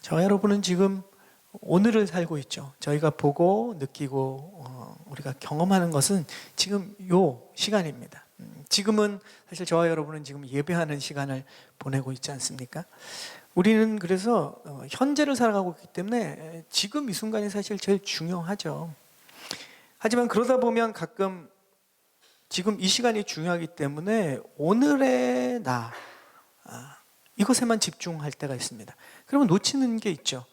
저와 여러분은 지금 오늘을 살고 있죠. 저희가 보고 느끼고 우리가 경험하는 것은 지금 요 시간입니다. 지금은 사실 저와 여러분은 지금 예배하는 시간을 보내고 있지 않습니까? 우리는 그래서 현재를 살아가고 있기 때문에 지금 이 순간이 사실 제일 중요하죠. 하지만 그러다 보면 가끔 지금 이 시간이 중요하기 때문에 오늘의 나, 이것에만 집중할 때가 있습니다. 그러면 놓치는 게 있죠.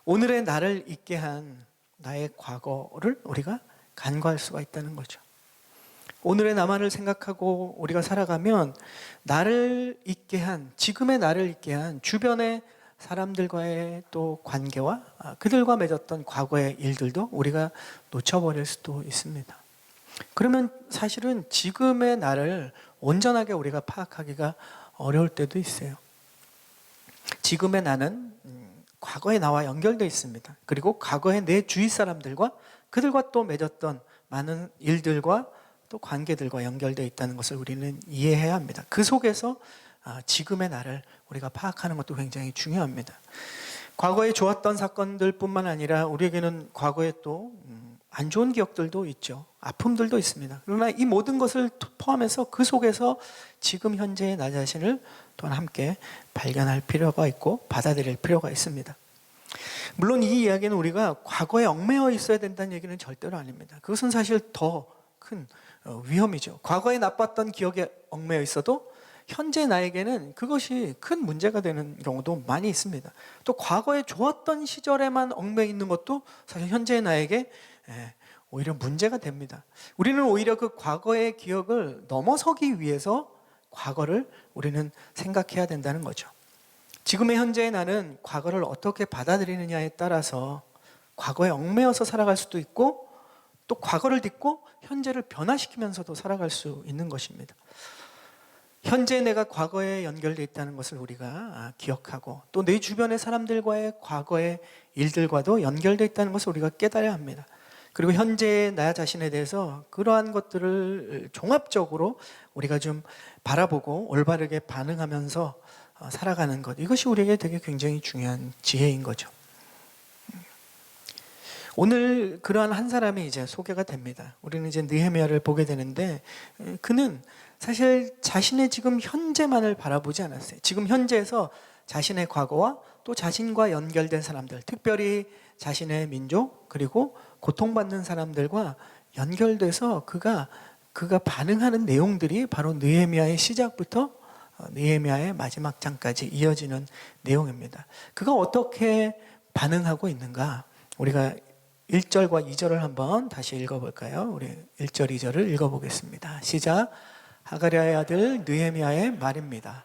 오늘의 나를 있게 한 나의 과거를 우리가 간과할 수가 있다는 거죠. 오늘의 나만을 생각하고 우리가 살아가면 나를 있게 한, 지금의 나를 있게 한 주변의 사람들과의 또 관계와 그들과 맺었던 과거의 일들도 우리가 놓쳐버릴 수도 있습니다. 그러면 사실은 지금의 나를 온전하게 우리가 파악하기가 어려울 때도 있어요. 지금의 나는 과거의 나와 연결되어 있습니다. 그리고 과거의 내 주위 사람들과 그들과 또 맺었던 많은 일들과 또 관계들과 연결되어 있다는 것을 우리는 이해해야 합니다. 그 속에서 지금의 나를 우리가 파악하는 것도 굉장히 중요합니다. 과거에 좋았던 사건들 뿐만 아니라 우리에게는 과거에 또 안 좋은 기억들도 있죠. 아픔들도 있습니다. 그러나 이 모든 것을 포함해서 그 속에서 지금 현재의 나 자신을 또한 함께 발견할 필요가 있고 받아들일 필요가 있습니다. 물론 이 이야기는 우리가 과거에 얽매여 있어야 된다는 얘기는 절대로 아닙니다. 그것은 사실 더 큰 위험이죠. 과거에 나빴던 기억에 얽매여 있어도 현재 나에게는 그것이 큰 문제가 되는 경우도 많이 있습니다. 또 과거에 좋았던 시절에만 얽매여 있는 것도 사실 현재 나에게 오히려 문제가 됩니다. 우리는 오히려 그 과거의 기억을 넘어서기 위해서 과거를 우리는 생각해야 된다는 거죠. 지금의 현재의 나는 과거를 어떻게 받아들이느냐에 따라서 과거에 얽매여서 살아갈 수도 있고 또 과거를 딛고 현재를 변화시키면서도 살아갈 수 있는 것입니다. 현재 내가 과거에 연결되어 있다는 것을 우리가 기억하고 또 내 주변의 사람들과의 과거의 일들과도 연결되어 있다는 것을 우리가 깨달아야 합니다. 그리고 현재의 나 자신에 대해서 그러한 것들을 종합적으로 우리가 좀 바라보고 올바르게 반응하면서 살아가는 것, 이것이 우리에게 되게 굉장히 중요한 지혜인 거죠. 오늘 그러한 한 사람이 이제 소개가 됩니다. 우리는 이제 느헤미야를 보게 되는데 그는 사실 자신의 지금 현재만을 바라보지 않았어요. 지금 현재에서 자신의 과거와 또 자신과 연결된 사람들, 특별히 자신의 민족 그리고 고통받는 사람들과 연결돼서 그가 반응하는 내용들이 바로 느헤미야의 시작부터 느헤미야의 마지막 장까지 이어지는 내용입니다. 그가 어떻게 반응하고 있는가? 우리가 1절과 2절을 한번 다시 읽어볼까요? 우리 1절, 2절을 읽어보겠습니다. 시작. 하가랴의 아들 느헤미야의 말입니다.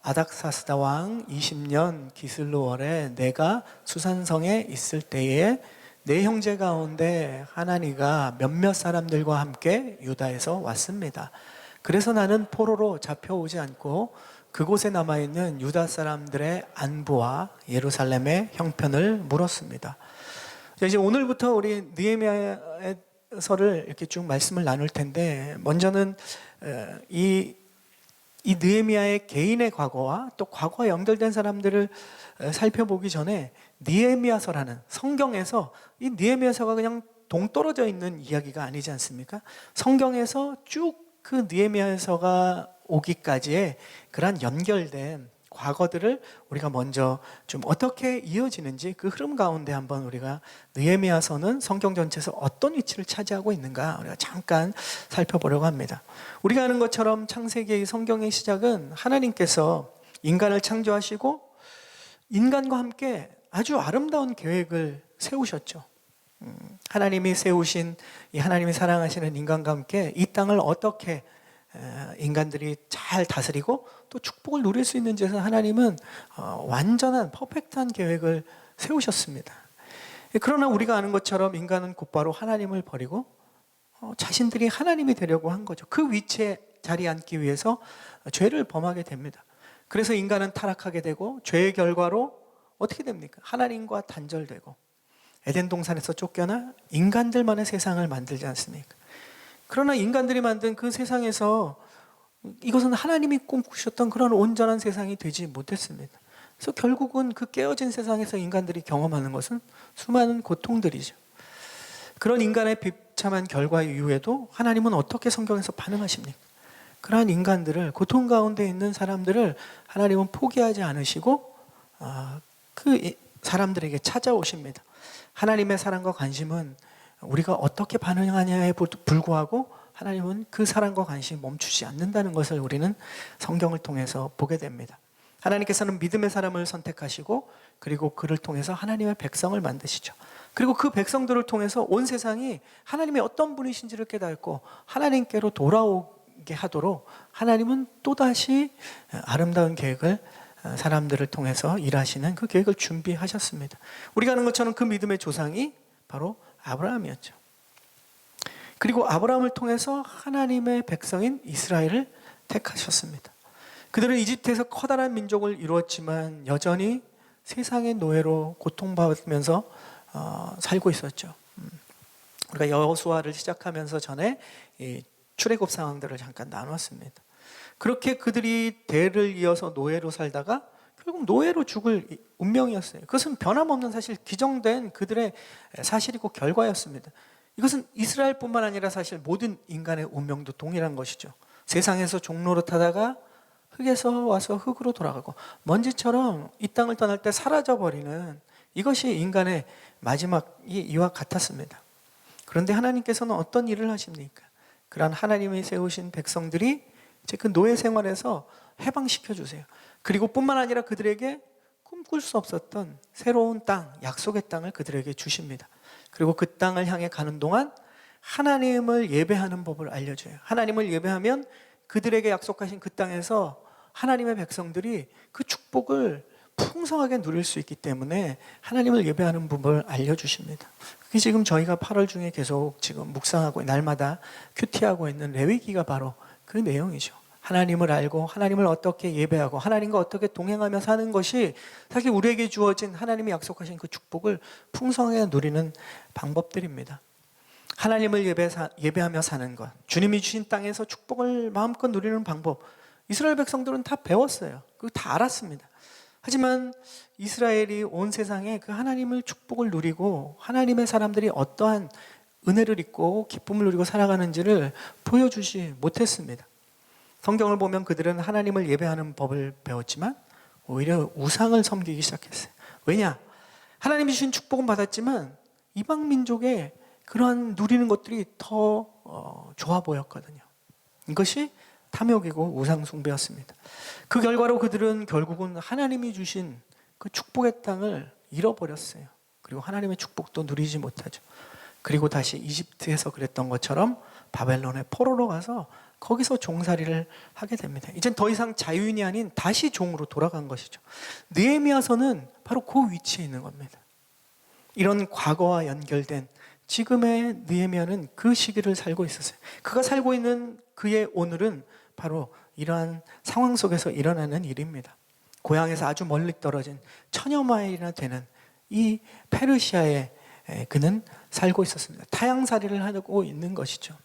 아닥사스다 왕 20년 기슬로월에 내가 수산성에 있을 때에 내 형제 가운데 하나니가 몇몇 사람들과 함께 유다에서 왔습니다. 그래서 나는 포로로 잡혀오지 않고 그곳에 남아있는 유다 사람들의 안부와 예루살렘의 형편을 물었습니다. 이제 오늘부터 우리 느헤미야서를 이렇게 쭉 말씀을 나눌 텐데 먼저는 이 느헤미야의 개인의 과거와 또 과거와 연결된 사람들을 살펴보기 전에 느헤미야서라는 성경에서 이 느헤미야서가 그냥 동떨어져 있는 이야기가 아니지 않습니까? 성경에서 쭉 그 느헤미야서가 오기까지의 그런 연결된 과거들을 우리가 먼저 좀 어떻게 이어지는지 그 흐름 가운데 한번 우리가 느헤미야서는 성경 전체에서 어떤 위치를 차지하고 있는가 우리가 잠깐 살펴보려고 합니다. 우리가 아는 것처럼 창세기의 성경의 시작은 하나님께서 인간을 창조하시고 인간과 함께 아주 아름다운 계획을 세우셨죠. 하나님이 세우신 이 하나님이 사랑하시는 인간과 함께 이 땅을 어떻게 인간들이 잘 다스리고 또 축복을 누릴 수 있는지에서 하나님은 완전한 퍼펙트한 계획을 세우셨습니다. 그러나 우리가 아는 것처럼 인간은 곧바로 하나님을 버리고 자신들이 하나님이 되려고 한 거죠. 그 위치에 자리에 앉기 위해서 죄를 범하게 됩니다. 그래서 인간은 타락하게 되고 죄의 결과로 어떻게 됩니까? 하나님과 단절되고 에덴 동산에서 쫓겨나 인간들만의 세상을 만들지 않습니까? 그러나 인간들이 만든 그 세상에서 이것은 하나님이 꿈꾸셨던 그런 온전한 세상이 되지 못했습니다. 그래서 결국은 그 깨어진 세상에서 인간들이 경험하는 것은 수많은 고통들이죠. 그런 인간의 비참한 결과 이후에도 하나님은 어떻게 성경에서 반응하십니까? 그러한 인간들을, 고통 가운데 있는 사람들을 하나님은 포기하지 않으시고 그 사람들에게 찾아오십니다. 하나님의 사랑과 관심은 우리가 어떻게 반응하냐에 불구하고 하나님은 그 사랑과 관심이 멈추지 않는다는 것을 우리는 성경을 통해서 보게 됩니다. 하나님께서는 믿음의 사람을 선택하시고 그리고 그를 통해서 하나님의 백성을 만드시죠. 그리고 그 백성들을 통해서 온 세상이 하나님의 어떤 분이신지를 깨닫고 하나님께로 돌아오게 하도록 하나님은 또다시 아름다운 계획을 사람들을 통해서 일하시는 그 계획을 준비하셨습니다. 우리가 아는 것처럼 그 믿음의 조상이 바로 아브라함이었죠. 그리고 아브라함을 통해서 하나님의 백성인 이스라엘을 택하셨습니다. 그들은 이집트에서 커다란 민족을 이루었지만 여전히 세상의 노예로 고통받으면서 살고 있었죠. 우리가 여호수아를 시작하면서 전에 이 출애굽 상황들을 잠깐 나눴습니다. 그렇게 그들이 대를 이어서 노예로 살다가 결국 노예로 죽을 운명이었어요. 그것은 변함없는 사실, 기정된 그들의 사실이고 결과였습니다. 이것은 이스라엘뿐만 아니라 사실 모든 인간의 운명도 동일한 것이죠. 세상에서 종로로 타다가 흙에서 와서 흙으로 돌아가고 먼지처럼 이 땅을 떠날 때 사라져버리는, 이것이 인간의 마지막이 이와 같았습니다. 그런데 하나님께서는 어떤 일을 하십니까? 그러한 하나님이 세우신 백성들이 이제 그 노예 생활에서 해방시켜 주세요. 그리고 뿐만 아니라 그들에게 꿈꿀 수 없었던 새로운 땅, 약속의 땅을 그들에게 주십니다. 그리고 그 땅을 향해 가는 동안 하나님을 예배하는 법을 알려줘요. 하나님을 예배하면 그들에게 약속하신 그 땅에서 하나님의 백성들이 그 축복을 풍성하게 누릴 수 있기 때문에 하나님을 예배하는 법을 알려주십니다. 그게 지금 저희가 8월 중에 계속 지금 묵상하고 날마다 큐티하고 있는 레위기가 바로 그 내용이죠. 하나님을 알고 하나님을 어떻게 예배하고 하나님과 어떻게 동행하며 사는 것이 사실 우리에게 주어진 하나님이 약속하신 그 축복을 풍성하게 누리는 방법들입니다. 하나님을 예배하며 사는 것, 주님이 주신 땅에서 축복을 마음껏 누리는 방법, 이스라엘 백성들은 다 배웠어요. 그거 다 알았습니다. 하지만 이스라엘이 온 세상에 그 하나님을 축복을 누리고 하나님의 사람들이 어떠한 은혜를 입고 기쁨을 누리고 살아가는지를 보여주지 못했습니다. 성경을 보면 그들은 하나님을 예배하는 법을 배웠지만 오히려 우상을 섬기기 시작했어요. 왜냐? 하나님이 주신 축복은 받았지만 이방 민족의 그러한 누리는 것들이 더 좋아 보였거든요. 이것이 탐욕이고 우상 숭배였습니다. 그 결과로 그들은 결국은 하나님이 주신 그 축복의 땅을 잃어버렸어요. 그리고 하나님의 축복도 누리지 못하죠. 그리고 다시 이집트에서 그랬던 것처럼 바벨론의 포로로 가서 거기서 종살이를 하게 됩니다. 이젠 더 이상 자유인이 아닌 다시 종으로 돌아간 것이죠. 느헤미야서는 바로 그 위치에 있는 겁니다. 이런 과거와 연결된 지금의 느헤미야는 그 시기를 살고 있었어요. 그가 살고 있는 그의 오늘은 바로 이러한 상황 속에서 일어나는 일입니다. 고향에서 아주 멀리 떨어진 천여 마일이나 되는 이 페르시아에 그는 살고 있었습니다. 타향살이를 하고 있는 것이죠.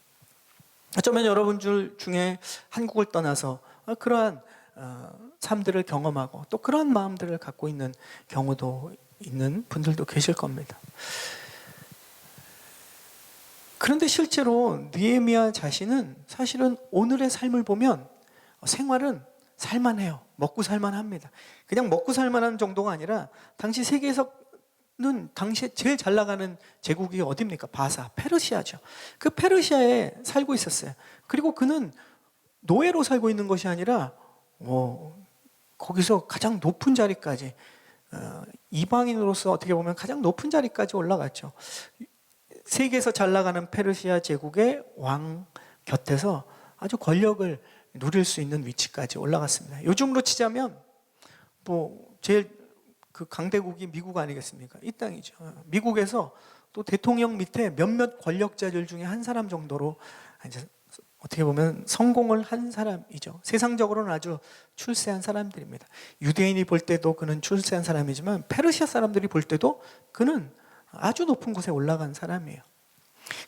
어쩌면 여러분 중에 한국을 떠나서 그러한 삶들을 경험하고 또 그러한 마음들을 갖고 있는 경우도 있는 분들도 계실 겁니다. 그런데 실제로 느헤미야 자신은 사실은 오늘의 삶을 보면 생활은 살만해요. 먹고 살만합니다. 그냥 먹고 살만한 정도가 아니라 당시 세계에서는 당시에 제일 잘 나가는 제국이 어디입니까? 바사, 페르시아죠. 그 페르시아에 살고 있었어요. 그리고 그는 노예로 살고 있는 것이 아니라 거기서 가장 높은 자리까지, 이방인으로서 어떻게 보면 가장 높은 자리까지 올라갔죠. 세계에서 잘 나가는 페르시아 제국의 왕 곁에서 아주 권력을 누릴 수 있는 위치까지 올라갔습니다. 요즘으로 치자면 제일 그 강대국이 미국 아니겠습니까? 이 땅이죠. 미국에서 또 대통령 밑에 몇몇 권력자들 중에 한 사람 정도로 이제 어떻게 보면 성공을 한 사람이죠. 세상적으로는 아주 출세한 사람들입니다. 유대인이 볼 때도 그는 출세한 사람이지만 페르시아 사람들이 볼 때도 그는 아주 높은 곳에 올라간 사람이에요.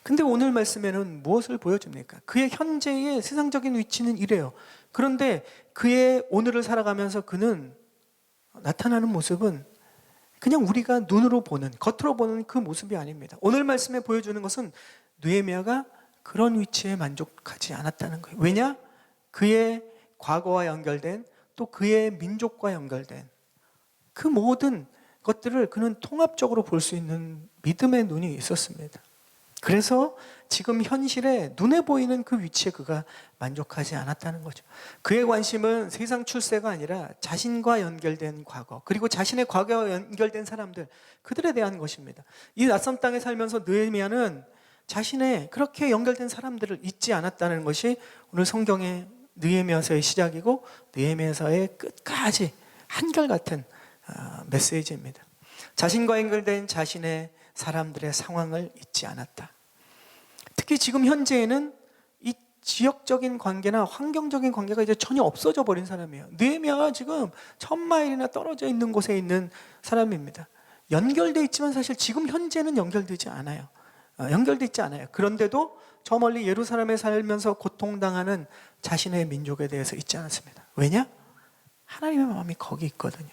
근데 오늘 말씀에는 무엇을 보여줍니까? 그의 현재의 세상적인 위치는 이래요. 그런데 그의 오늘을 살아가면서 그는 나타나는 모습은 그냥 우리가 눈으로 보는, 겉으로 보는 그 모습이 아닙니다. 오늘 말씀에 보여주는 것은 느헤미야가 그런 위치에 만족하지 않았다는 거예요. 왜냐? 그의 과거와 연결된, 또 그의 민족과 연결된 그 모든 것들을 그는 통합적으로 볼 수 있는 믿음의 눈이 있었습니다. 그래서 지금 현실에 눈에 보이는 그 위치에 그가 만족하지 않았다는 거죠. 그의 관심은 세상 출세가 아니라 자신과 연결된 과거, 그리고 자신의 과거와 연결된 사람들, 그들에 대한 것입니다. 이 낯선 땅에 살면서 느헤미야는 자신의 그렇게 연결된 사람들을 잊지 않았다는 것이 오늘 성경의 느헤미야서의 시작이고 느헤미야서의 끝까지 한결같은 메시지입니다. 자신과 연결된 자신의 사람들의 상황을 잊지 않았다. 특히 지금 현재에는 이 지역적인 관계나 환경적인 관계가 이제 전혀 없어져 버린 사람이에요. 느헤미야가 지금 1000마일이나 떨어져 있는 곳에 있는 사람입니다. 연결돼 있지만 사실 지금 현재는 연결되지 않아요. 연결돼 있지 않아요. 그런데도 저 멀리 예루살렘에 살면서 고통당하는 자신의 민족에 대해서 잊지 않았습니다. 왜냐? 하나님의 마음이 거기 있거든요.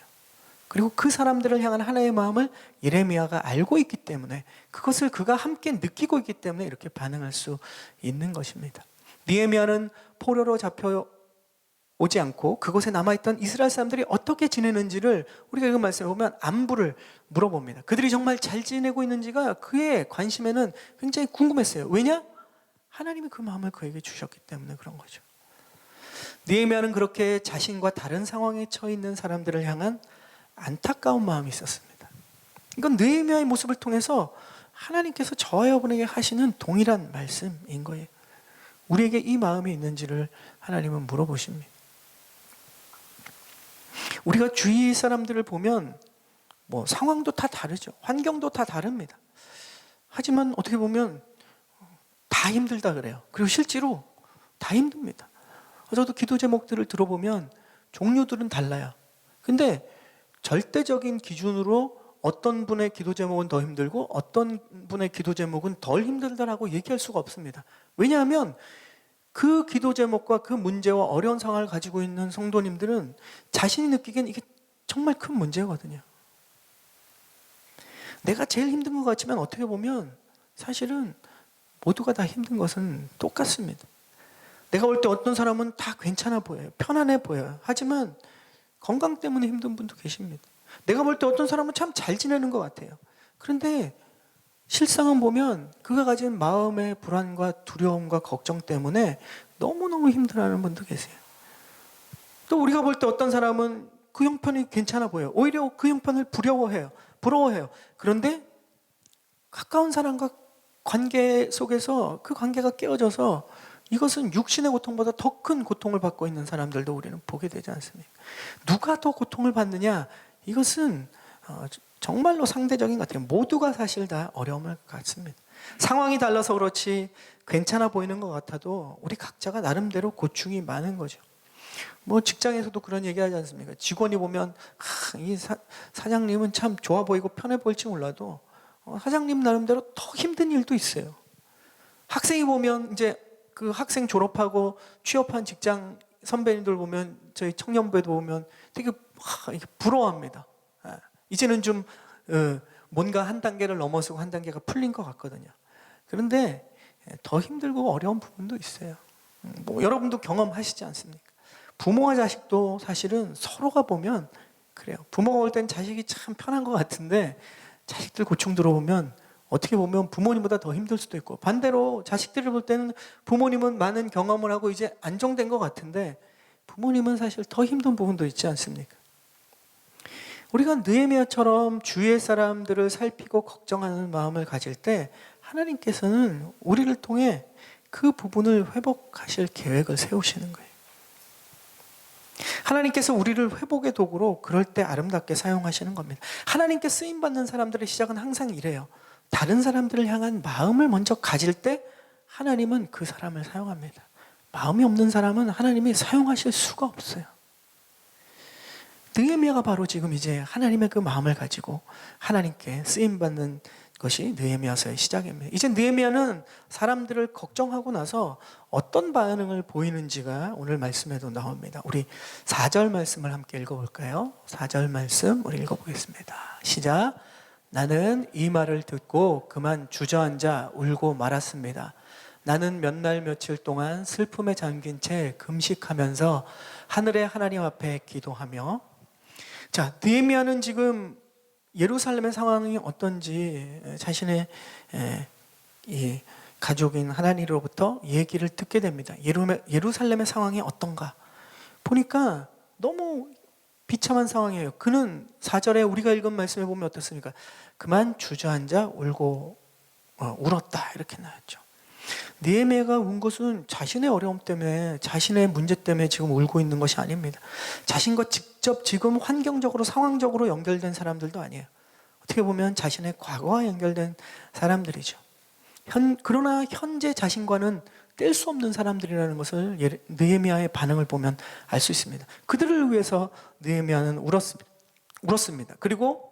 그리고 그 사람들을 향한 하나님의 마음을 예레미야가 알고 있기 때문에, 그것을 그가 함께 느끼고 있기 때문에 이렇게 반응할 수 있는 것입니다. 느헤미야는 포로로 잡혀오지 않고 그곳에 남아있던 이스라엘 사람들이 어떻게 지내는지를 우리가 이 말씀에 보면 안부를 물어봅니다. 그들이 정말 잘 지내고 있는지가 그의 관심에는 굉장히 궁금했어요. 왜냐? 하나님이 그 마음을 그에게 주셨기 때문에 그런 거죠. 느헤미야는 그렇게 자신과 다른 상황에 처해 있는 사람들을 향한 안타까운 마음이 있었습니다. 이건 느헤미야의 모습을 통해서 하나님께서 저와 여러분에게 하시는 동일한 말씀인 거예요. 우리에게 이 마음이 있는지를 하나님은 물어보십니다. 우리가 주위 사람들을 보면 뭐 상황도 다 다르죠. 환경도 다 다릅니다. 하지만 어떻게 보면 다 힘들다 그래요. 그리고 실제로 다 힘듭니다. 저도 기도 제목들을 들어보면 종류들은 달라요. 근데 절대적인 기준으로 어떤 분의 기도 제목은 더 힘들고 어떤 분의 기도 제목은 덜 힘들다라고 얘기할 수가 없습니다. 왜냐하면 그 기도 제목과 그 문제와 어려운 상황을 가지고 있는 성도님들은 자신이 느끼기엔 이게 정말 큰 문제거든요. 내가 제일 힘든 것 같지만 어떻게 보면 사실은 모두가 다 힘든 것은 똑같습니다. 내가 볼 때 어떤 사람은 다 괜찮아 보여요. 편안해 보여요. 하지만 건강 때문에 힘든 분도 계십니다. 내가 볼 때 어떤 사람은 참 잘 지내는 것 같아요. 그런데 실상은 보면 그가 가진 마음의 불안과 두려움과 걱정 때문에 너무너무 힘들어하는 분도 계세요. 또 우리가 볼 때 어떤 사람은 그 형편이 괜찮아 보여요. 오히려 그 형편을 부러워해요. 그런데 가까운 사람과 관계 속에서 그 관계가 깨어져서 이것은 육신의 고통보다 더 큰 고통을 받고 있는 사람들도 우리는 보게 되지 않습니까? 누가 더 고통을 받느냐? 이것은 정말로 상대적인 것 같아요. 모두가 사실 다 어려움을 갖습니다. 상황이 달라서 그렇지 괜찮아 보이는 것 같아도 우리 각자가 나름대로 고충이 많은 거죠. 뭐 직장에서도 그런 얘기 하지 않습니까? 직원이 보면 이 사장님은 참 좋아 보이고 편해 보일지 몰라도 사장님 나름대로 더 힘든 일도 있어요. 학생이 보면 이제 그 학생 졸업하고 취업한 직장 선배님들 보면, 저희 청년부에도 보면 되게 부러워합니다. 이제는 좀 뭔가 한 단계를 넘어서고 한 단계가 풀린 것 같거든요. 그런데 더 힘들고 어려운 부분도 있어요. 뭐 여러분도 경험하시지 않습니까? 부모와 자식도 사실은 서로가 보면 그래요. 부모가 볼 땐 자식이 참 편한 것 같은데 자식들 고충 들어보면 어떻게 보면 부모님보다 더 힘들 수도 있고, 반대로 자식들을 볼 때는 부모님은 많은 경험을 하고 이제 안정된 것 같은데 부모님은 사실 더 힘든 부분도 있지 않습니까? 우리가 느헤미야처럼 주위의 사람들을 살피고 걱정하는 마음을 가질 때 하나님께서는 우리를 통해 그 부분을 회복하실 계획을 세우시는 거예요. 하나님께서 우리를 회복의 도구로 그럴 때 아름답게 사용하시는 겁니다. 하나님께 쓰임받는 사람들의 시작은 항상 이래요. 다른 사람들을 향한 마음을 먼저 가질 때 하나님은 그 사람을 사용합니다. 마음이 없는 사람은 하나님이 사용하실 수가 없어요. 느헤미야가 바로 지금 이제 하나님의 그 마음을 가지고 하나님께 쓰임받는 것이 느헤미야서의 시작입니다. 이제 느헤미야는 사람들을 걱정하고 나서 어떤 반응을 보이는지가 오늘 말씀에도 나옵니다. 우리 4절 말씀을 함께 읽어볼까요? 4절 말씀 우리 읽어보겠습니다. 시작. 나는 이 말을 듣고 그만 주저앉아 울고 말았습니다. 나는 몇 날 며칠 동안 슬픔에 잠긴 채 금식하면서 하늘의 하나님 앞에 기도하며. 자, 느헤미야는 지금 예루살렘의 상황이 어떤지 자신의 이 가족인 하나님으로부터 얘기를 듣게 됩니다. 예루살렘의 상황이 어떤가 보니까 너무 비참한 상황이에요. 그는 4절에 우리가 읽은 말씀에 보면 어떻습니까? 그만 주저앉아 울고 울었다 이렇게 나왔죠. 느헤미야가 운 것은 자신의 어려움 때문에, 자신의 문제 때문에 지금 울고 있는 것이 아닙니다. 자신과 직접 지금 환경적으로 상황적으로 연결된 사람들도 아니에요. 어떻게 보면 자신의 과거와 연결된 사람들이죠. 그러나 현재 자신과는 뗄 수 없는 사람들이라는 것을 느헤미야의 반응을 보면 알 수 있습니다. 그들을 위해서 느헤미야는 울었습니다. 그리고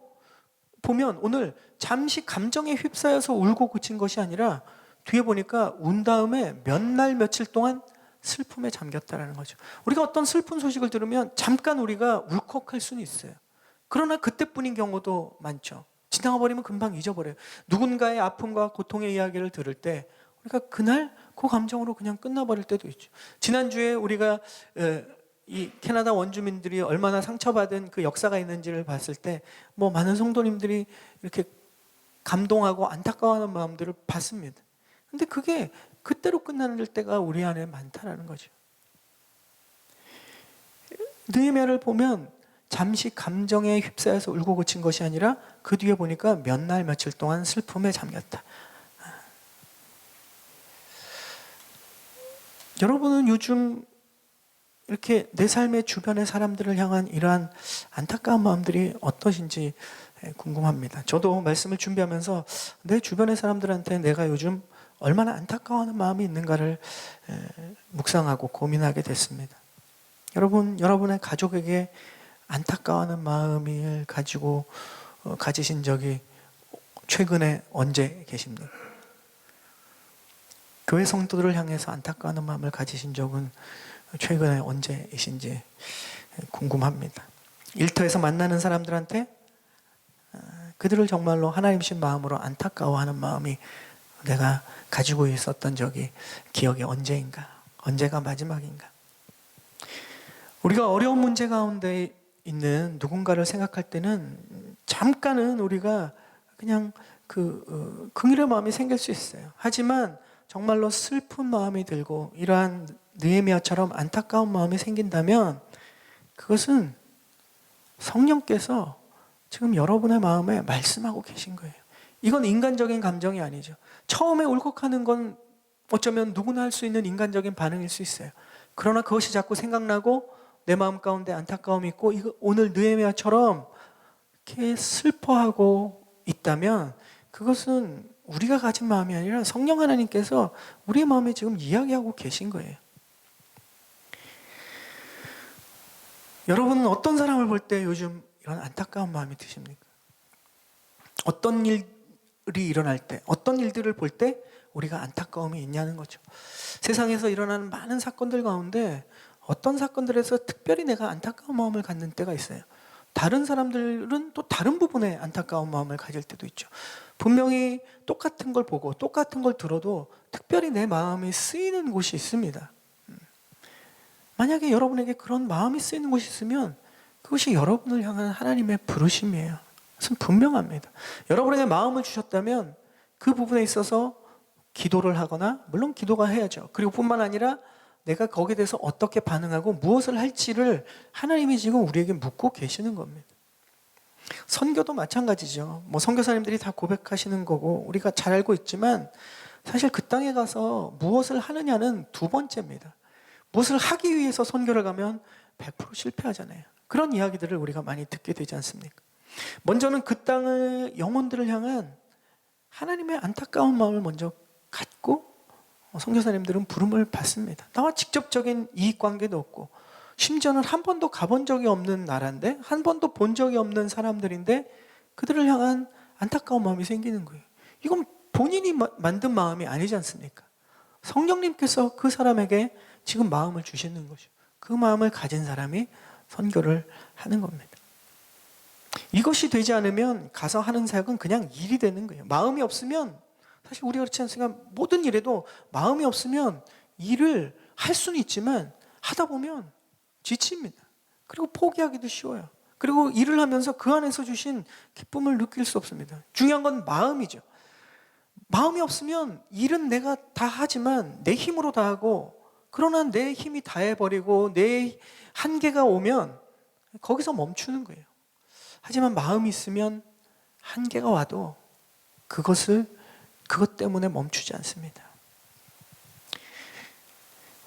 보면 오늘 잠시 감정에 휩싸여서 울고 그친 것이 아니라 뒤에 보니까 운 다음에 몇 날 며칠 동안 슬픔에 잠겼다라는 거죠. 우리가 어떤 슬픈 소식을 들으면 잠깐 우리가 울컥할 수는 있어요. 그러나 그때뿐인 경우도 많죠. 지나가 버리면 금방 잊어버려요. 누군가의 아픔과 고통의 이야기를 들을 때 우리가 그날 그 감정으로 그냥 끝나버릴 때도 있죠. 지난주에 우리가 이 캐나다 원주민들이 얼마나 상처받은 그 역사가 있는지를 봤을 때 뭐 많은 성도님들이 이렇게 감동하고 안타까워하는 마음들을 봤습니다. 근데 그게 그때로 끝나는 때가 우리 안에 많다라는 거죠. 느헤미야를 보면 잠시 감정에 휩싸여서 울고 그친 것이 아니라 그 뒤에 보니까 몇 날 며칠 동안 슬픔에 잠겼다. 여러분은 요즘 이렇게 내 삶의 주변의 사람들을 향한 이러한 안타까운 마음들이 어떠신지 궁금합니다. 저도 말씀을 준비하면서 내 주변의 사람들한테 내가 요즘 얼마나 안타까워하는 마음이 있는가를 묵상하고 고민하게 됐습니다. 여러분의 가족에게 안타까워하는 마음을 가지신 적이 최근에 언제 계십니까? 교회 성도들을 향해서 안타까워하는 마음을 가지신 적은 최근에 언제이신지 궁금합니다. 일터에서 만나는 사람들한테 그들을 정말로 하나님이신 마음으로 안타까워하는 마음이 내가 가지고 있었던 적이 기억이 언제가 마지막인가? 우리가 어려운 문제 가운데 있는 누군가를 생각할 때는 잠깐은 우리가 그냥 긍휼의 마음이 생길 수 있어요. 하지만 정말로 슬픈 마음이 들고 이러한 느헤미야처럼 안타까운 마음이 생긴다면 그것은 성령께서 지금 여러분의 마음에 말씀하고 계신 거예요. 이건 인간적인 감정이 아니죠. 처음에 울컥하는 건 어쩌면 누구나 할 수 있는 인간적인 반응일 수 있어요. 그러나 그것이 자꾸 생각나고 내 마음 가운데 안타까움이 있고 오늘 느헤미야처럼 이렇게 슬퍼하고 있다면 그것은 우리가 가진 마음이 아니라 성령 하나님께서 우리의 마음에 지금 이야기하고 계신 거예요. 여러분은 어떤 사람을 볼 때 요즘 이런 안타까운 마음이 드십니까? 어떤 일이 일어날 때, 어떤 일들을 볼 때 우리가 안타까움이 있냐는 거죠. 세상에서 일어나는 많은 사건들 가운데 어떤 사건들에서 특별히 내가 안타까운 마음을 갖는 때가 있어요. 다른 사람들은 또 다른 부분에 안타까운 마음을 가질 때도 있죠. 분명히 똑같은 걸 보고 똑같은 걸 들어도 특별히 내 마음이 쓰이는 곳이 있습니다. 만약에 여러분에게 그런 마음이 쓰이는 곳이 있으면 그것이 여러분을 향한 하나님의 부르심이에요. 그것은 분명합니다. 여러분에게 마음을 주셨다면 그 부분에 있어서 기도를 하거나, 물론 기도가 해야죠. 그리고 뿐만 아니라 내가 거기에 대해서 어떻게 반응하고 무엇을 할지를 하나님이 지금 우리에게 묻고 계시는 겁니다. 선교도 마찬가지죠. 선교사님들이 다 고백하시는 거고 우리가 잘 알고 있지만 사실 그 땅에 가서 무엇을 하느냐는 두 번째입니다. 무엇을 하기 위해서 선교를 가면 100% 실패하잖아요. 그런 이야기들을 우리가 많이 듣게 되지 않습니까? 먼저는 그 땅의 영혼들을 향한 하나님의 안타까운 마음을 먼저 갖고 선교사님들은 부름을 받습니다. 나와 직접적인 이익관계도 없고 심지어는 한 번도 가본 적이 없는 나라인데 한 번도 본 적이 없는 사람들인데 그들을 향한 안타까운 마음이 생기는 거예요. 이건 본인이 만든 마음이 아니지 않습니까? 성령님께서 그 사람에게 지금 마음을 주시는 거죠. 그 마음을 가진 사람이 선교를 하는 겁니다. 이것이 되지 않으면 가서 하는 사역은 그냥 일이 되는 거예요. 마음이 없으면, 사실 우리가 그렇지 않습니까? 모든 일에도 마음이 없으면 일을 할 수는 있지만 하다 보면 지칩니다. 그리고 포기하기도 쉬워요. 그리고 일을 하면서 그 안에서 주신 기쁨을 느낄 수 없습니다. 중요한 건 마음이죠. 마음이 없으면 일은 내가 다 하지만 내 힘으로 다 하고, 그러나 내 힘이 다 해버리고 내 한계가 오면 거기서 멈추는 거예요. 하지만 마음이 있으면 한계가 와도 그것 때문에 멈추지 않습니다.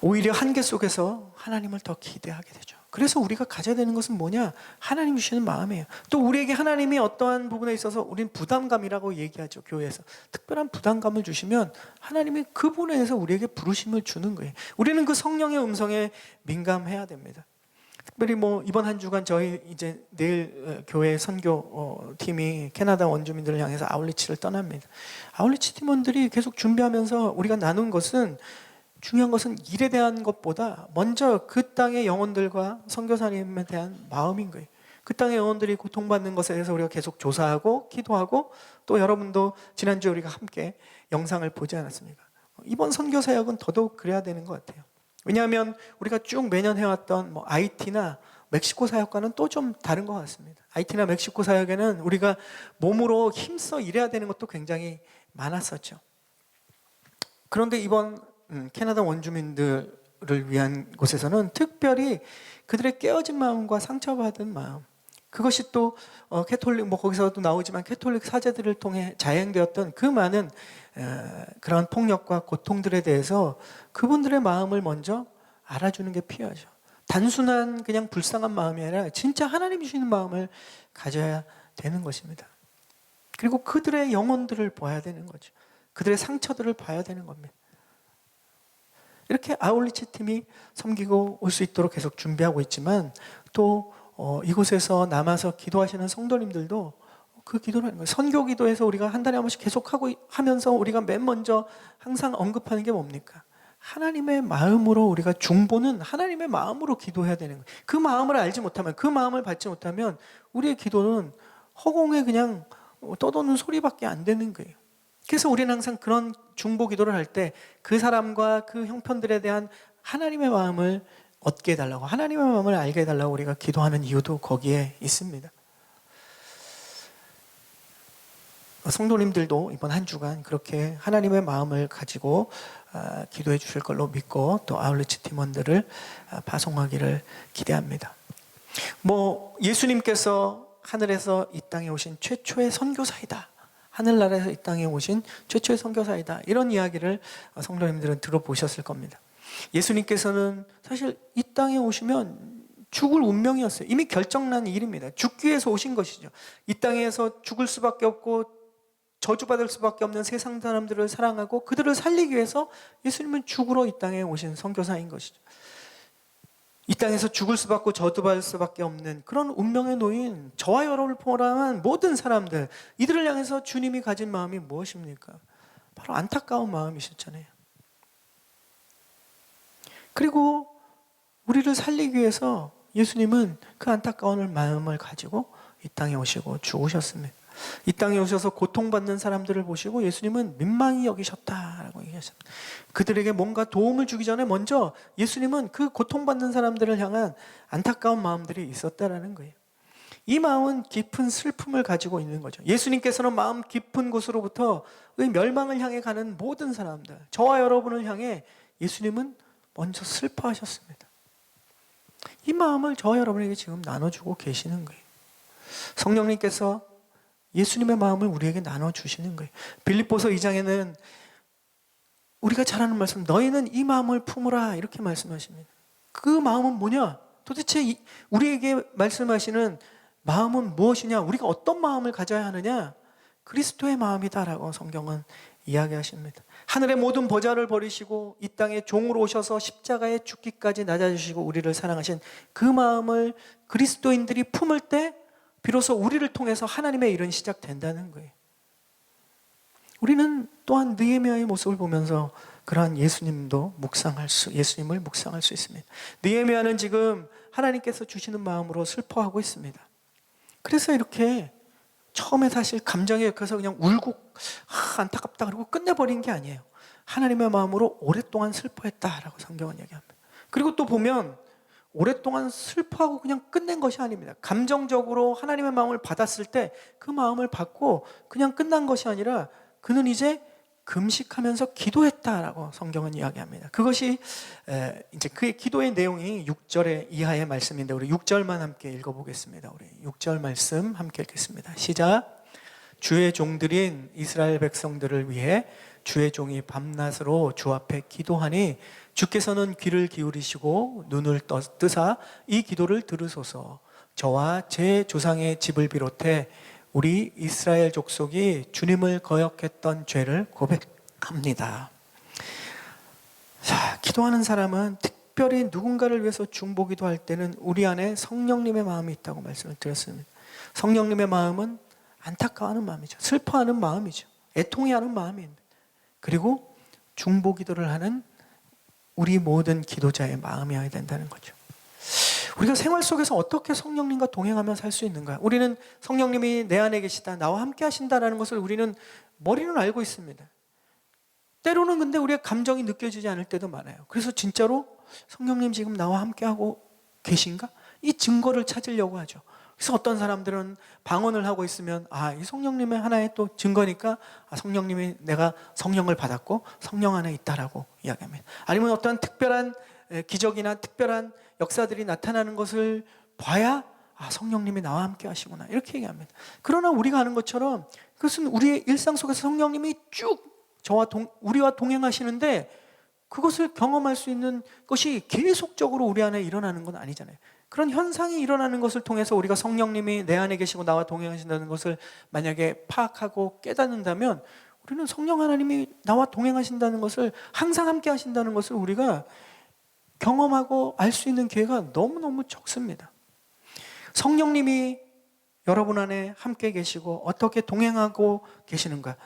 오히려 한계 속에서 하나님을 더 기대하게 되죠. 그래서 우리가 가져야 되는 것은 뭐냐? 하나님 주시는 마음이에요. 또 우리에게 하나님이 어떠한 부분에 있어서 우리는 부담감이라고 얘기하죠. 교회에서 특별한 부담감을 주시면 하나님이 그 부분에 대해서 우리에게 부르심을 주는 거예요. 우리는 그 성령의 음성에 민감해야 됩니다. 특별히 이번 한 주간 저희 이제 내일 교회 선교 팀이 캐나다 원주민들을 향해서 아울리치를 떠납니다. 아울리치 팀원들이 계속 준비하면서 우리가 나눈 것은, 중요한 것은 일에 대한 것보다 먼저 그 땅의 영혼들과 선교사님에 대한 마음인 거예요. 그 땅의 영혼들이 고통받는 것에 대해서 우리가 계속 조사하고 기도하고, 또 여러분도 지난주에 우리가 함께 영상을 보지 않았습니까? 이번 선교 사역은 더더욱 그래야 되는 것 같아요. 왜냐하면 우리가 쭉 매년 해왔던 IT나 멕시코 사역과는 또 좀 다른 것 같습니다. IT나 멕시코 사역에는 우리가 몸으로 힘써 일해야 되는 것도 굉장히 많았었죠. 그런데 이번 캐나다 원주민들을 위한 곳에서는 특별히 그들의 깨어진 마음과 상처받은 마음, 그것이 또 캐톨릭 거기서도 나오지만 캐톨릭 사제들을 통해 자행되었던 그 많은 그런 폭력과 고통들에 대해서 그분들의 마음을 먼저 알아주는 게 필요하죠. 단순한 그냥 불쌍한 마음이 아니라 진짜 하나님이 주시는 마음을 가져야 되는 것입니다. 그리고 그들의 영혼들을 봐야 되는 거죠. 그들의 상처들을 봐야 되는 겁니다. 이렇게 아울리치 팀이 섬기고 올 수 있도록 계속 준비하고 있지만, 또 이곳에서 남아서 기도하시는 성도님들도 그 기도를 하는 거예요. 선교 기도에서 우리가 한 달에 한 번씩 계속 하면서 우리가 맨 먼저 항상 언급하는 게 뭡니까? 하나님의 마음으로, 우리가 중보는 하나님의 마음으로 기도해야 되는 거예요. 그 마음을 알지 못하면, 그 마음을 받지 못하면 우리의 기도는 허공에 그냥 떠도는 소리밖에 안 되는 거예요. 그래서 우리는 항상 그런 중보 기도를 할 때 그 사람과 그 형편들에 대한 하나님의 마음을 얻게 해달라고, 하나님의 마음을 알게 해달라고 우리가 기도하는 이유도 거기에 있습니다. 성도님들도 이번 한 주간 그렇게 하나님의 마음을 가지고 기도해 주실 걸로 믿고, 또 아울리치 팀원들을 파송하기를 기대합니다. 예수님께서 하늘에서 이 땅에 오신 최초의 선교사이다, 하늘나라에서 이 땅에 오신 최초의 선교사이다, 이런 이야기를 성도님들은 들어보셨을 겁니다. 예수님께서는 사실 이 땅에 오시면 죽을 운명이었어요. 이미 결정난 일입니다. 죽기 위해서 오신 것이죠. 이 땅에서 죽을 수밖에 없고 저주받을 수밖에 없는 세상 사람들을 사랑하고 그들을 살리기 위해서 예수님은 죽으러 이 땅에 오신 선교사인 것이죠. 이 땅에서 죽을 수밖에, 저주받을 수밖에 없는 그런 운명에 놓인 저와 여러분을 포함한 모든 사람들, 이들을 향해서 주님이 가진 마음이 무엇입니까? 바로 안타까운 마음이셨잖아요. 그리고 우리를 살리기 위해서 예수님은 그 안타까운 마음을 가지고 이 땅에 오시고 죽으셨습니다. 이 땅에 오셔서 고통받는 사람들을 보시고 예수님은 민망히 여기셨다라고 얘기하셨습니다. 그들에게 뭔가 도움을 주기 전에 먼저 예수님은 그 고통받는 사람들을 향한 안타까운 마음들이 있었다라는 거예요. 이 마음은 깊은 슬픔을 가지고 있는 거죠. 예수님께서는 마음 깊은 곳으로부터 멸망을 향해 가는 모든 사람들, 저와 여러분을 향해 예수님은 먼저 슬퍼하셨습니다. 이 마음을 저와 여러분에게 지금 나눠주고 계시는 거예요. 성령님께서 예수님의 마음을 우리에게 나눠주시는 거예요. 빌립보서 2장에는 우리가 잘 아는 말씀, 너희는 이 마음을 품으라, 이렇게 말씀하십니다. 그 마음은 뭐냐? 도대체 우리에게 말씀하시는 마음은 무엇이냐? 우리가 어떤 마음을 가져야 하느냐? 그리스도의 마음이다라고 성경은 이야기하십니다. 하늘의 모든 보좌를 버리시고 이 땅에 종으로 오셔서 십자가에 죽기까지 낮아주시고 우리를 사랑하신 그 마음을 그리스도인들이 품을 때 비로소 우리를 통해서 하나님의 일은 시작된다는 거예요. 우리는 또한 느헤미야의 모습을 보면서 그러한 예수님을 묵상할 수 있습니다. 느헤미야는 지금 하나님께서 주시는 마음으로 슬퍼하고 있습니다. 그래서 이렇게 처음에 사실 감정에 엮여서 그냥 울고 안타깝다 그러고 끝내버린 게 아니에요. 하나님의 마음으로 오랫동안 슬퍼했다라고 성경은 얘기합니다. 그리고 또 보면 오랫동안 슬퍼하고 그냥 끝낸 것이 아닙니다. 감정적으로 하나님의 마음을 받았을 때 그 마음을 받고 그냥 끝난 것이 아니라 그는 이제 금식하면서 기도했다라고 성경은 이야기합니다. 그것이 이제 그의 기도의 내용이 6절의 이하의 말씀인데 우리 6절만 함께 읽어보겠습니다. 우리 6절 말씀 함께 읽겠습니다. 시작. 주의 종들인 이스라엘 백성들을 위해 주의 종이 밤낮으로 주 앞에 기도하니 주께서는 귀를 기울이시고 눈을 뜨사 이 기도를 들으소서. 저와 제 조상의 집을 비롯해 우리 이스라엘 족속이 주님을 거역했던 죄를 고백합니다. 자, 기도하는 사람은 특별히 누군가를 위해서 중보기도 할 때는 우리 안에 성령님의 마음이 있다고 말씀을 드렸습니다. 성령님의 마음은 안타까워하는 마음이죠. 슬퍼하는 마음이죠. 애통해하는 마음입니다. 그리고 중보기도를 하는 우리 모든 기도자의 마음이어야 된다는 거죠. 우리가 생활 속에서 어떻게 성령님과 동행하며 살 수 있는가? 우리는 성령님이 내 안에 계시다, 나와 함께 하신다라는 것을 우리는 머리는 알고 있습니다. 때로는 근데 우리의 감정이 느껴지지 않을 때도 많아요. 그래서 진짜로 성령님 지금 나와 함께 하고 계신가? 이 증거를 찾으려고 하죠. 그래서 어떤 사람들은 방언을 하고 있으면 이 성령님의 하나의 또 증거니까 성령님이 내가 성령을 받았고 성령 안에 있다라고 이야기합니다. 아니면 어떤 특별한 기적이나 특별한 역사들이 나타나는 것을 봐야 성령님이 나와 함께 하시구나 이렇게 얘기합니다. 그러나 우리가 아는 것처럼 그것은 우리의 일상 속에서 성령님이 쭉 우리와 동행하시는데 그것을 경험할 수 있는 것이 계속적으로 우리 안에 일어나는 건 아니잖아요. 그런 현상이 일어나는 것을 통해서 우리가 성령님이 내 안에 계시고 나와 동행하신다는 것을 만약에 파악하고 깨닫는다면 우리는 성령 하나님이 나와 동행하신다는 것을 항상 함께 하신다는 것을 우리가 경험하고 알 수 있는 기회가 너무너무 적습니다. 성령님이 여러분 안에 함께 계시고 어떻게 동행하고 계시는가?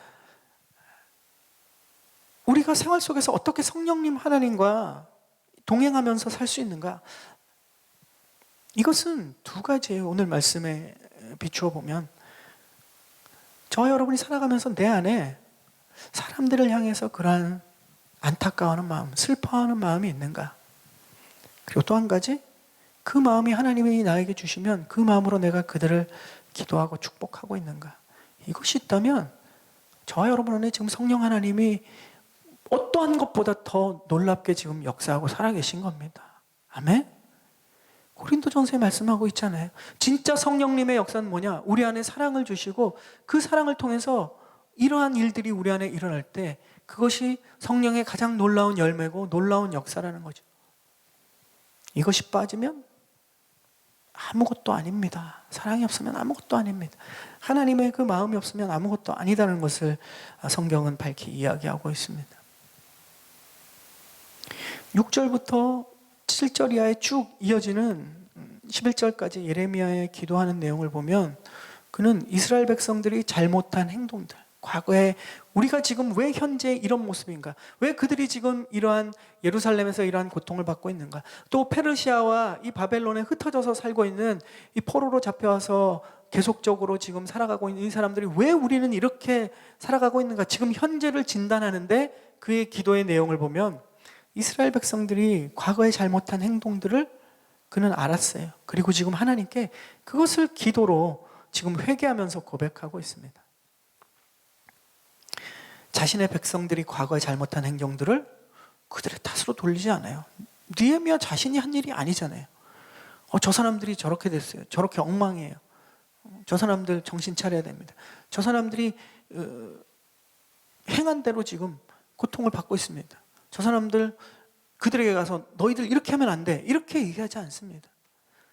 우리가 생활 속에서 어떻게 성령님 하나님과 동행하면서 살 수 있는가? 이것은 두 가지예요. 오늘 말씀에 비추어 보면 저와 여러분이 살아가면서 내 안에 사람들을 향해서 그러한 안타까워하는 마음, 슬퍼하는 마음이 있는가? 그리고 또 한 가지, 그 마음이 하나님이 나에게 주시면 그 마음으로 내가 그들을 기도하고 축복하고 있는가? 이것이 있다면 저와 여러분 안에 지금 성령 하나님이 어떠한 것보다 더 놀랍게 지금 역사하고 살아계신 겁니다. 아멘? 고린도전서에 말씀하고 있잖아요. 진짜 성령님의 역사는 뭐냐? 우리 안에 사랑을 주시고 그 사랑을 통해서 이러한 일들이 우리 안에 일어날 때 그것이 성령의 가장 놀라운 열매고 놀라운 역사라는 거죠. 이것이 빠지면 아무것도 아닙니다. 사랑이 없으면 아무것도 아닙니다. 하나님의 그 마음이 없으면 아무것도 아니다는 것을 성경은 밝히 이야기하고 있습니다. 6절부터 7절 이하에 쭉 이어지는 11절까지 예레미야의 기도하는 내용을 보면 그는 이스라엘 백성들이 잘못한 행동들, 과거에 우리가 지금 왜 현재 이런 모습인가? 왜 그들이 지금 이러한 예루살렘에서 이러한 고통을 받고 있는가? 또 페르시아와 이 바벨론에 흩어져서 살고 있는 이 포로로 잡혀와서 계속적으로 지금 살아가고 있는 이 사람들이 왜 우리는 이렇게 살아가고 있는가? 지금 현재를 진단하는데 그의 기도의 내용을 보면 이스라엘 백성들이 과거에 잘못한 행동들을 그는 알았어요. 그리고 지금 하나님께 그것을 기도로 지금 회개하면서 고백하고 있습니다. 자신의 백성들이 과거에 잘못한 행동들을 그들의 탓으로 돌리지 않아요. 느헤미야 자신이 한 일이 아니잖아요. 저 사람들이 저렇게 됐어요. 저렇게 엉망이에요. 저 사람들 정신 차려야 됩니다. 저 사람들이 행한 대로 지금 고통을 받고 있습니다. 저 사람들 그들에게 가서 너희들 이렇게 하면 안 돼. 이렇게 얘기하지 않습니다.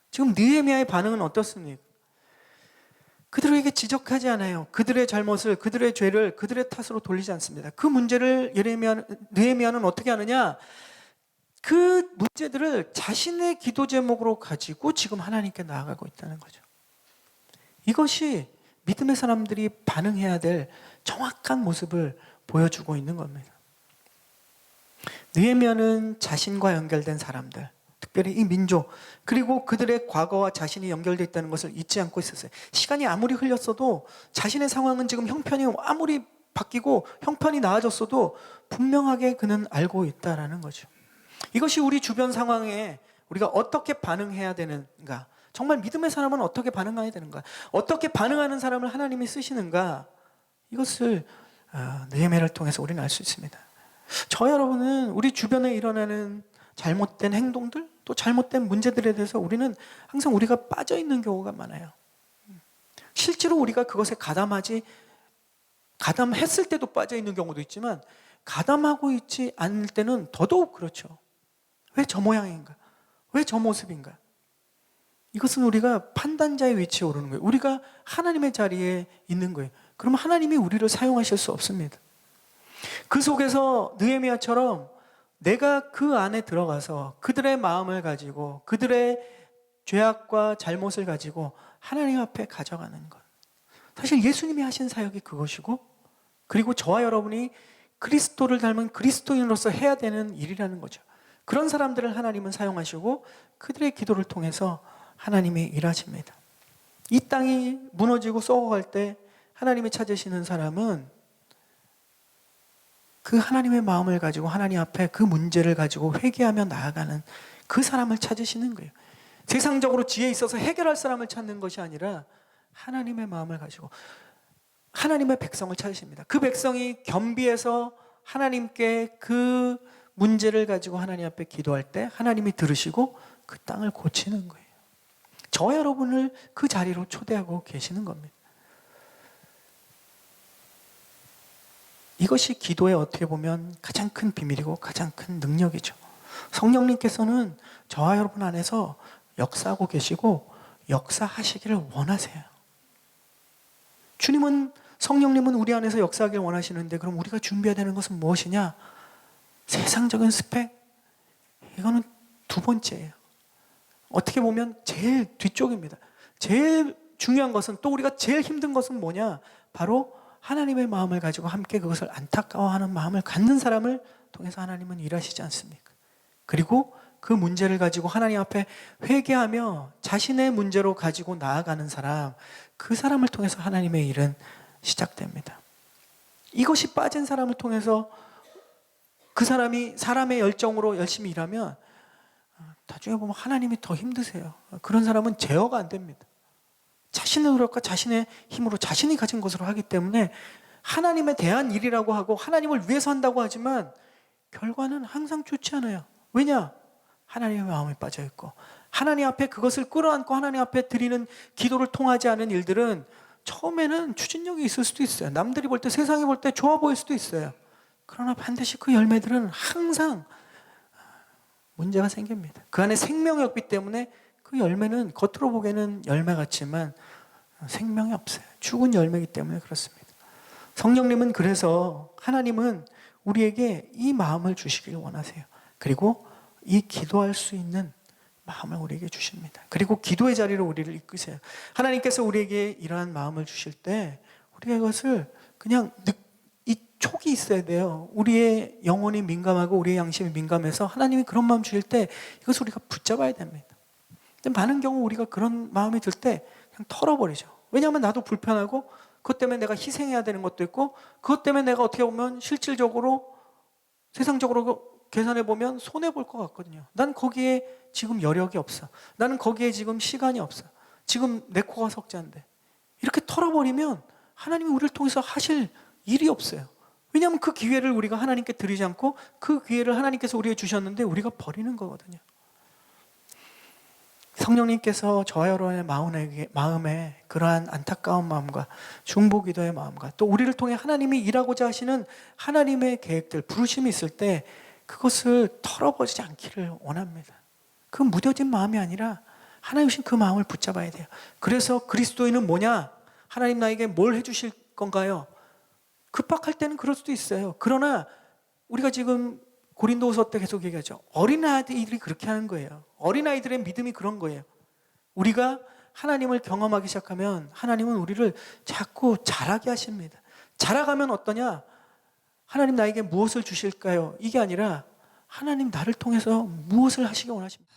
지금 느헤미야의 반응은 어떻습니까? 그들에게 지적하지 않아요. 그들의 잘못을, 그들의 죄를 그들의 탓으로 돌리지 않습니다. 그 문제를 느헤미야는 어떻게 하느냐? 그 문제들을 자신의 기도 제목으로 가지고 지금 하나님께 나아가고 있다는 거죠. 이것이 믿음의 사람들이 반응해야 될 정확한 모습을 보여주고 있는 겁니다. 느헤미야는 자신과 연결된 사람들, 특별히 이 민족, 그리고 그들의 과거와 자신이 연결되어 있다는 것을 잊지 않고 있었어요. 시간이 아무리 흘렸어도 자신의 상황은 지금 형편이 아무리 바뀌고 형편이 나아졌어도 분명하게 그는 알고 있다라는 거죠. 이것이 우리 주변 상황에 우리가 어떻게 반응해야 되는가, 정말 믿음의 사람은 어떻게 반응해야 되는가, 어떻게 반응하는 사람을 하나님이 쓰시는가, 이것을 느헤미야를 통해서 우리는 알 수 있습니다. 저 여러분은 우리 주변에 일어나는 잘못된 행동들, 또 잘못된 문제들에 대해서 우리는 항상 우리가 빠져 있는 경우가 많아요. 실제로 우리가 그것에 가담했을 때도 빠져 있는 경우도 있지만 가담하고 있지 않을 때는 더더욱 그렇죠. 왜 저 모양인가? 왜 저 모습인가? 이것은 우리가 판단자의 위치에 오르는 거예요. 우리가 하나님의 자리에 있는 거예요. 그러면 하나님이 우리를 사용하실 수 없습니다. 그 속에서 느헤미야처럼 내가 그 안에 들어가서 그들의 마음을 가지고 그들의 죄악과 잘못을 가지고 하나님 앞에 가져가는 것. 사실 예수님이 하신 사역이 그것이고, 그리고 저와 여러분이 그리스도를 닮은 그리스도인으로서 해야 되는 일이라는 거죠. 그런 사람들을 하나님은 사용하시고 그들의 기도를 통해서 하나님이 일하십니다. 이 땅이 무너지고 썩어갈 때 하나님이 찾으시는 사람은 그 하나님의 마음을 가지고 하나님 앞에 그 문제를 가지고 회개하며 나아가는 그 사람을 찾으시는 거예요. 세상적으로 지혜 있어서 해결할 사람을 찾는 것이 아니라 하나님의 마음을 가지고 하나님의 백성을 찾으십니다. 그 백성이 겸비해서 하나님께 그 문제를 가지고 하나님 앞에 기도할 때 하나님이 들으시고 그 땅을 고치는 거예요. 저 여러분을 그 자리로 초대하고 계시는 겁니다. 이것이 기도의 어떻게 보면 가장 큰 비밀이고 가장 큰 능력이죠. 성령님께서는 저와 여러분 안에서 역사하고 계시고 역사하시기를 원하세요. 주님은, 성령님은 우리 안에서 역사하기를 원하시는데 그럼 우리가 준비해야 되는 것은 무엇이냐? 세상적인 스펙? 이거는 두 번째예요. 어떻게 보면 제일 뒤쪽입니다. 제일 중요한 것은, 또 우리가 제일 힘든 것은 뭐냐? 바로 하나님의 마음을 가지고 함께 그것을 안타까워하는 마음을 갖는 사람을 통해서 하나님은 일하시지 않습니까? 그리고 그 문제를 가지고 하나님 앞에 회개하며 자신의 문제로 가지고 나아가는 사람, 그 사람을 통해서 하나님의 일은 시작됩니다. 이것이 빠진 사람을 통해서 그 사람이 사람의 열정으로 열심히 일하면 나중에 보면 하나님이 더 힘드세요. 그런 사람은 제어가 안 됩니다. 자신의 노력과 자신의 힘으로 자신이 가진 것으로 하기 때문에 하나님에 대한 일이라고 하고 하나님을 위해서 한다고 하지만 결과는 항상 좋지 않아요. 왜냐? 하나님의 마음에 빠져 있고 하나님 앞에 그것을 끌어안고 하나님 앞에 드리는 기도를 통하지 않은 일들은 처음에는 추진력이 있을 수도 있어요. 남들이 볼 때, 세상이 볼 때 좋아 보일 수도 있어요. 그러나 반드시 그 열매들은 항상 문제가 생깁니다. 그 안에 생명이 없기 때문에 그 열매는 겉으로 보기에는 열매 같지만 생명이 없어요. 죽은 열매이기 때문에 그렇습니다. 성령님은, 그래서 하나님은 우리에게 이 마음을 주시길 원하세요. 그리고 이 기도할 수 있는 마음을 우리에게 주십니다. 그리고 기도의 자리로 우리를 이끄세요. 하나님께서 우리에게 이러한 마음을 주실 때 우리가 이것을 그냥 이 촉이 있어야 돼요. 우리의 영혼이 민감하고 우리의 양심이 민감해서 하나님이 그런 마음 주실 때 이것을 우리가 붙잡아야 됩니다. 근데 많은 경우 우리가 그런 마음이 들 때 그냥 털어버리죠. 왜냐하면 나도 불편하고 그것 때문에 내가 희생해야 되는 것도 있고 그것 때문에 내가 어떻게 보면 실질적으로 세상적으로 계산해 보면 손해 볼 것 같거든요. 난 거기에 지금 여력이 없어. 나는 거기에 지금 시간이 없어. 지금 내 코가 석자인데. 이렇게 털어버리면 하나님이 우리를 통해서 하실 일이 없어요. 왜냐하면 그 기회를 우리가 하나님께 드리지 않고 그 기회를 하나님께서 우리에게 주셨는데 우리가 버리는 거거든요. 성령님께서 저와 여러분의 마음에 그러한 안타까운 마음과 중보기도의 마음과 또 우리를 통해 하나님이 일하고자 하시는 하나님의 계획들, 부르심이 있을 때 그것을 털어버리지 않기를 원합니다. 그 무뎌진 마음이 아니라 하나님 주신 그 마음을 붙잡아야 돼요. 그래서 그리스도인은 뭐냐? 하나님 나에게 뭘 해주실 건가요? 급박할 때는 그럴 수도 있어요. 그러나 우리가 지금 고린도후서 때 계속 얘기하죠. 어린아이들이 그렇게 하는 거예요. 어린아이들의 믿음이 그런 거예요. 우리가 하나님을 경험하기 시작하면 하나님은 우리를 자꾸 자라게 하십니다. 자라가면 어떠냐? 하나님 나에게 무엇을 주실까요? 이게 아니라 하나님 나를 통해서 무엇을 하시기 원하십니까?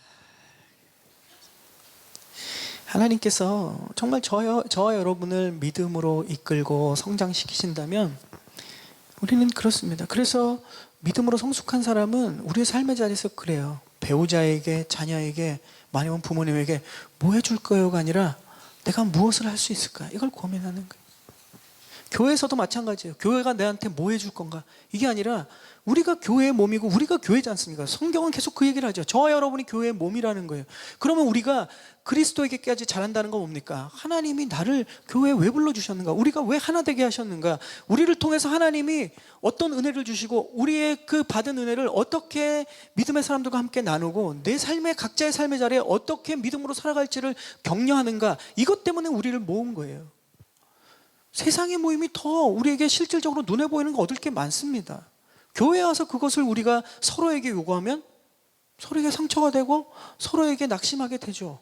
하나님께서 정말 저와 여러분을 믿음으로 이끌고 성장시키신다면 우리는 그렇습니다. 그래서 믿음으로 성숙한 사람은 우리의 삶의 자리에서 그래요. 배우자에게, 자녀에게, 아니면 부모님에게 뭐 해줄 거요가 아니라 내가 무엇을 할 수 있을까? 이걸 고민하는 거예요. 교회에서도 마찬가지예요. 교회가 내한테 뭐 해줄 건가? 이게 아니라 우리가 교회의 몸이고 우리가 교회지 않습니까? 성경은 계속 그 얘기를 하죠. 저와 여러분이 교회의 몸이라는 거예요. 그러면 우리가 그리스도에게까지 잘한다는 건 뭡니까? 하나님이 나를 교회에 왜 불러주셨는가? 우리가 왜 하나 되게 하셨는가? 우리를 통해서 하나님이 어떤 은혜를 주시고 우리의 그 받은 은혜를 어떻게 믿음의 사람들과 함께 나누고 내 삶의 각자의 삶의 자리에 어떻게 믿음으로 살아갈지를 격려하는가? 이것 때문에 우리를 모은 거예요. 세상의 모임이 더 우리에게 실질적으로 눈에 보이는 거 얻을 게 많습니다. 교회에 와서 그것을 우리가 서로에게 요구하면 서로에게 상처가 되고 서로에게 낙심하게 되죠.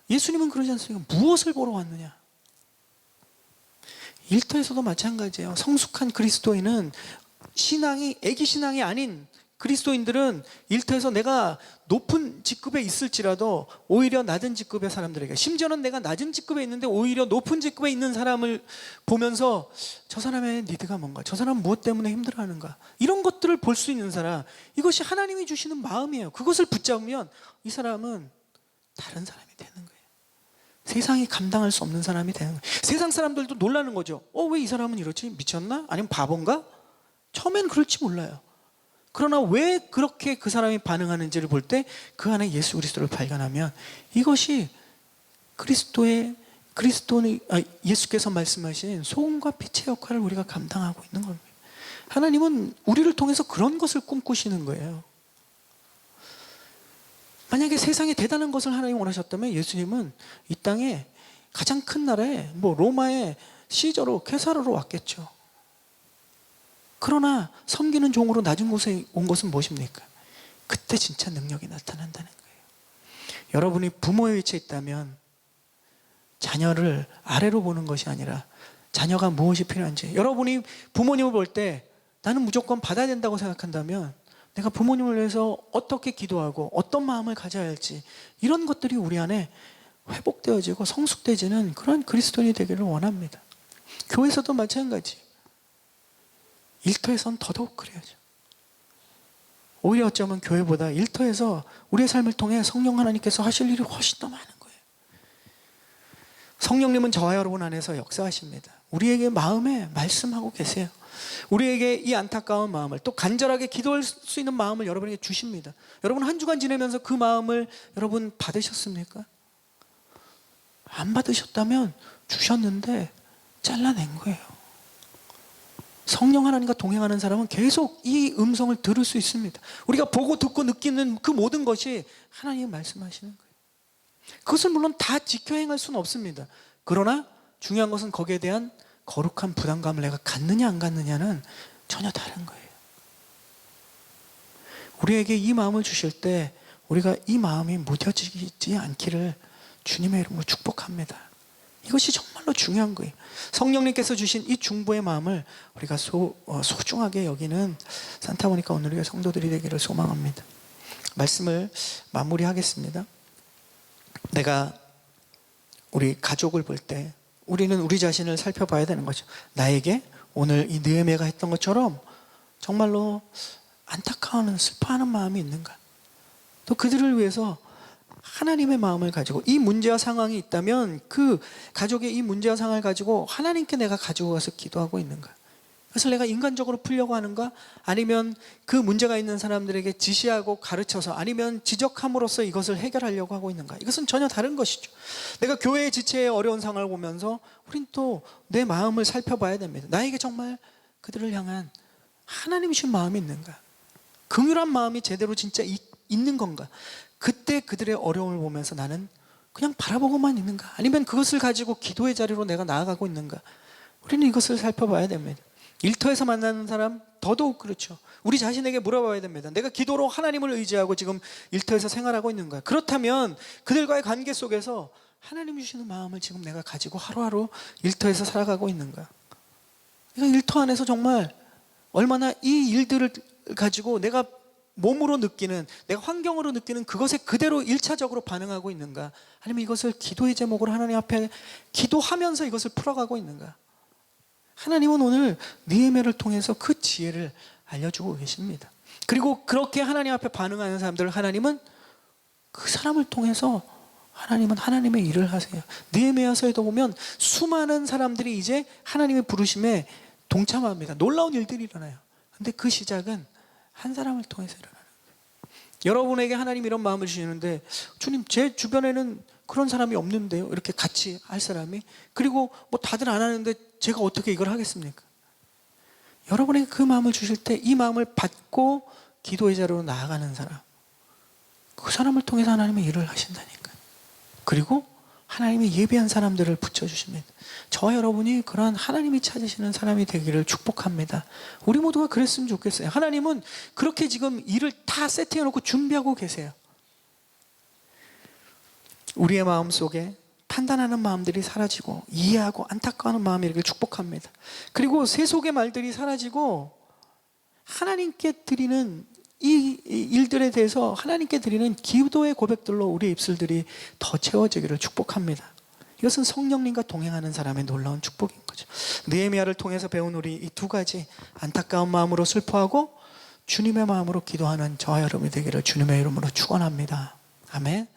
예수님은 그러지 않습니까? 무엇을 보러 왔느냐? 일터에서도 마찬가지예요. 성숙한 그리스도인은 신앙이 애기 신앙이 아닌 그리스도인들은 일터에서 내가 높은 직급에 있을지라도 오히려 낮은 직급의 사람들에게, 심지어는 내가 낮은 직급에 있는데 오히려 높은 직급에 있는 사람을 보면서 저 사람의 니드가 뭔가, 저 사람은 무엇 때문에 힘들어하는가, 이런 것들을 볼 수 있는 사람, 이것이 하나님이 주시는 마음이에요. 그것을 붙잡으면 이 사람은 다른 사람이 되는 거예요. 세상이 감당할 수 없는 사람이 되는 거예요. 세상 사람들도 놀라는 거죠. 왜 이 사람은 이러지? 미쳤나? 아니면 바본가? 처음엔 그럴지 몰라요. 그러나 왜 그렇게 그 사람이 반응하는지를 볼 때 그 안에 예수 그리스도를 발견하면 이것이 예수께서 말씀하신 소금과 빛의 역할을 우리가 감당하고 있는 겁니다. 하나님은 우리를 통해서 그런 것을 꿈꾸시는 거예요. 만약에 세상에 대단한 것을 하나님 원하셨다면 예수님은 이 땅에 가장 큰 나라에 로마의 시저로 케사르로 왔겠죠. 그러나 섬기는 종으로 낮은 곳에 온 것은 무엇입니까? 그때 진짜 능력이 나타난다는 거예요. 여러분이 부모의 위치에 있다면 자녀를 아래로 보는 것이 아니라 자녀가 무엇이 필요한지, 여러분이 부모님을 볼 때 나는 무조건 받아야 된다고 생각한다면 내가 부모님을 위해서 어떻게 기도하고 어떤 마음을 가져야 할지, 이런 것들이 우리 안에 회복되어지고 성숙되지는 그런 그리스도인이 되기를 원합니다. 교회에서도 마찬가지. 일터에서는 더더욱 그래야죠. 오히려 어쩌면 교회보다 일터에서 우리의 삶을 통해 성령 하나님께서 하실 일이 훨씬 더 많은 거예요. 성령님은 저와 여러분 안에서 역사하십니다. 우리에게 마음에 말씀하고 계세요. 우리에게 이 안타까운 마음을, 또 간절하게 기도할 수 있는 마음을 여러분에게 주십니다. 여러분 한 주간 지내면서 그 마음을 여러분 받으셨습니까? 안 받으셨다면 주셨는데 잘라낸 거예요. 성령 하나님과 동행하는 사람은 계속 이 음성을 들을 수 있습니다. 우리가 보고 듣고 느끼는 그 모든 것이 하나님이 말씀하시는 거예요. 그것을 물론 다 지켜 행할 수는 없습니다. 그러나 중요한 것은 거기에 대한 거룩한 부담감을 내가 갖느냐 안 갖느냐는 전혀 다른 거예요. 우리에게 이 마음을 주실 때 우리가 이 마음이 무뎌지지 않기를 주님의 이름으로 축복합니다. 이것이 정말로 중요한 거예요. 성령님께서 주신 이 중보의 마음을 우리가 소중하게 여기는 산타모니카 오늘의 성도들이 되기를 소망합니다. 말씀을 마무리하겠습니다. 내가 우리 가족을 볼 때 우리는 우리 자신을 살펴봐야 되는 거죠. 나에게 오늘 이 느헤미야가 했던 것처럼 정말로 안타까워하는, 슬퍼하는 마음이 있는가? 또 그들을 위해서 하나님의 마음을 가지고 이 문제와 상황이 있다면 그 가족의 이 문제와 상황을 가지고 하나님께 내가 가지고 가서 기도하고 있는가? 그것을 내가 인간적으로 풀려고 하는가? 아니면 그 문제가 있는 사람들에게 지시하고 가르쳐서, 아니면 지적함으로써 이것을 해결하려고 하고 있는가? 이것은 전혀 다른 것이죠. 내가 교회의 지체의 어려운 상황을 보면서 우린 또 내 마음을 살펴봐야 됩니다. 나에게 정말 그들을 향한 하나님이 주신 마음이 있는가? 긍휼한 마음이 제대로 진짜 있는 건가? 그때 그들의 어려움을 보면서 나는 그냥 바라보고만 있는가? 아니면 그것을 가지고 기도의 자리로 내가 나아가고 있는가? 우리는 이것을 살펴봐야 됩니다. 일터에서 만나는 사람 더더욱 그렇죠. 우리 자신에게 물어봐야 됩니다. 내가 기도로 하나님을 의지하고 지금 일터에서 생활하고 있는가? 그렇다면 그들과의 관계 속에서 하나님 주시는 마음을 지금 내가 가지고 하루하루 일터에서 살아가고 있는가? 그러니까 일터 안에서 정말 얼마나 이 일들을 가지고 내가 몸으로 느끼는, 내가 환경으로 느끼는 그것에 그대로 일차적으로 반응하고 있는가, 아니면 이것을 기도의 제목으로 하나님 앞에 기도하면서 이것을 풀어가고 있는가. 하나님은 오늘 느헤미야를 통해서 그 지혜를 알려주고 계십니다. 그리고 그렇게 하나님 앞에 반응하는 사람들을 하나님은 그 사람을 통해서 하나님은 하나님의 일을 하세요. 느헤미야서에도 보면 수많은 사람들이 이제 하나님의 부르심에 동참합니다. 놀라운 일들이 일어나요. 근데 그 시작은 한 사람을 통해서 일어나는 거예요. 여러분에게 하나님 이런 마음을 주시는데, 주님 제 주변에는 그런 사람이 없는데요, 이렇게 같이 할 사람이. 그리고 뭐 다들 안 하는데 제가 어떻게 이걸 하겠습니까? 여러분에게 그 마음을 주실 때 이 마음을 받고 기도의 자리로 나아가는 사람, 그 사람을 통해서 하나님의 일을 하신다니까요. 그리고 하나님이 예비한 사람들을 붙여주십니다. 저와 여러분이 그러한 하나님이 찾으시는 사람이 되기를 축복합니다. 우리 모두가 그랬으면 좋겠어요. 하나님은 그렇게 지금 일을 다 세팅해놓고 준비하고 계세요. 우리의 마음속에 판단하는 마음들이 사라지고 이해하고 안타까워하는 마음이 이렇게 축복합니다. 그리고 세속의 말들이 사라지고 하나님께 드리는 이 일들에 대해서 하나님께 드리는 기도의 고백들로 우리의 입술들이 더 채워지기를 축복합니다. 이것은 성령님과 동행하는 사람의 놀라운 축복인 거죠. 느헤미야를 통해서 배운 우리 이 두 가지, 안타까운 마음으로 슬퍼하고 주님의 마음으로 기도하는 저와 여러분이 되기를 주님의 이름으로 축원합니다. 아멘.